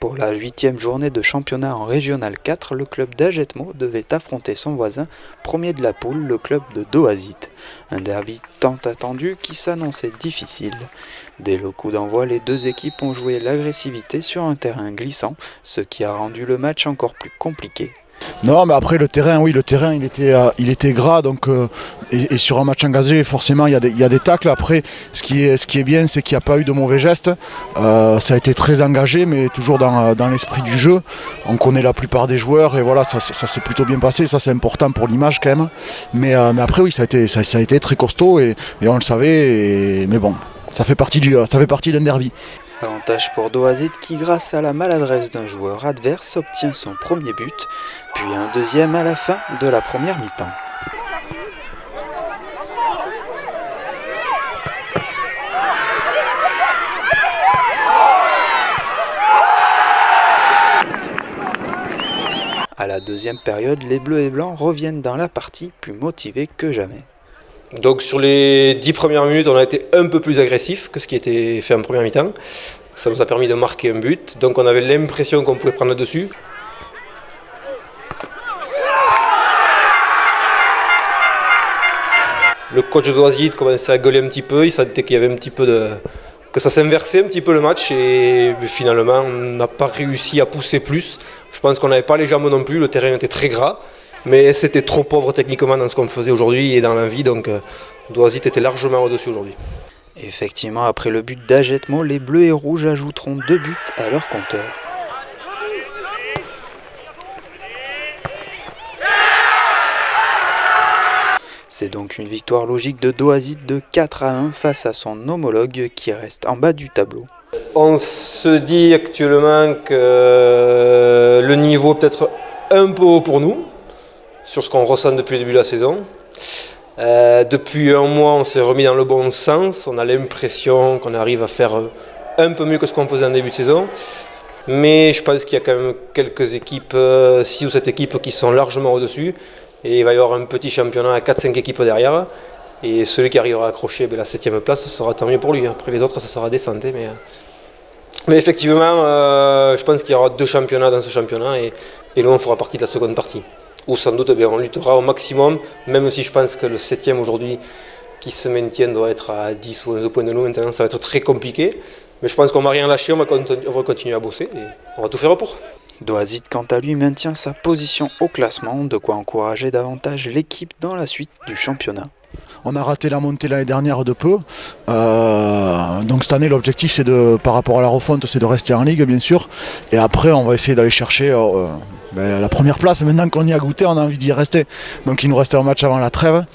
Pour la 8e journée de championnat en Régional 4, le club d'Agetmo devait affronter son voisin, premier de la poule, le club de Doazit. Un derby tant attendu qui s'annonçait difficile. Dès le coup d'envoi, les deux équipes ont joué l'agressivité sur un terrain glissant, ce qui a rendu le match encore plus compliqué. Non, mais après le terrain, il était gras, donc et sur un match engagé, forcément, il y a des tacles. Après, ce qui est bien, c'est qu'il n'y a pas eu de mauvais gestes. Ça a été très engagé, mais toujours dans l'esprit du jeu. On connaît la plupart des joueurs et voilà, ça s'est plutôt bien passé. Ça, c'est important pour l'image quand même. Mais après, oui, ça a été très costaud et on le savait. Mais bon, ça fait partie d'un derby. Avantage pour Doazit qui, grâce à la maladresse d'un joueur adverse, obtient son premier but, puis un deuxième à la fin de la première mi-temps. À la deuxième période, les Bleus et Blancs reviennent dans la partie plus motivés que jamais. Donc sur les 10 premières minutes, on a été un peu plus agressif que ce qui était fait en première mi-temps. Ça nous a permis de marquer un but, donc on avait l'impression qu'on pouvait prendre le dessus. Le coach de Doazit commençait à gueuler un petit peu, il sentait qu'il y avait un petit peu que ça s'inversait un petit peu le match et finalement on n'a pas réussi à pousser plus. Je pense qu'on n'avait pas les jambes non plus, le terrain était très gras. Mais c'était trop pauvre techniquement dans ce qu'on faisait aujourd'hui et dans l'envie, donc Doazit était largement au-dessus aujourd'hui. Effectivement, après le but d'Agetmo, les Bleus et Rouges ajouteront 2 buts à leur compteur. C'est donc une victoire logique de Doazit de 4-1 face à son homologue qui reste en bas du tableau. On se dit actuellement que le niveau est peut-être un peu haut pour nous, sur ce qu'on ressent depuis le début de la saison. Depuis un mois, on s'est remis dans le bon sens. On a l'impression qu'on arrive à faire un peu mieux que ce qu'on faisait en début de saison. Mais je pense qu'il y a quand même quelques équipes, 6 ou 7 équipes qui sont largement au-dessus. Et il va y avoir un petit championnat à 4-5 équipes derrière. Et celui qui arrivera à accrocher la 7e place, ça sera tant mieux pour lui. Après les autres, ça sera descente. Mais effectivement, je pense qu'il y aura 2 championnats dans ce championnat. Et nous, on fera partie de la seconde partie. Où sans doute on luttera au maximum, même si je pense que le 7e aujourd'hui qui se maintient doit être à 10 ou 11 points de nous. Maintenant, ça va être très compliqué. Mais je pense qu'on ne va rien lâcher, on va continuer à bosser et on va tout faire pour. Doazit, quant à lui, maintient sa position au classement, de quoi encourager davantage l'équipe dans la suite du championnat. On a raté la montée l'année dernière de peu. Donc cette année, l'objectif, par rapport à la refonte, c'est de rester en Ligue, bien sûr. Et après, on va essayer d'aller chercher la première place. Maintenant qu'on y a goûté, on a envie d'y rester. Donc il nous reste un match avant la trêve.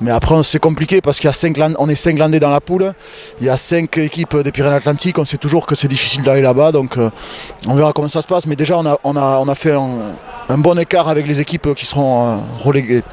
Mais après, c'est compliqué parce qu'on est 5 Landais dans la poule. Il y a 5 équipes des Pyrénées-Atlantiques. On sait toujours que c'est difficile d'aller là-bas. Donc on verra comment ça se passe. Mais déjà, on a fait un bon écart avec les équipes qui seront reléguées.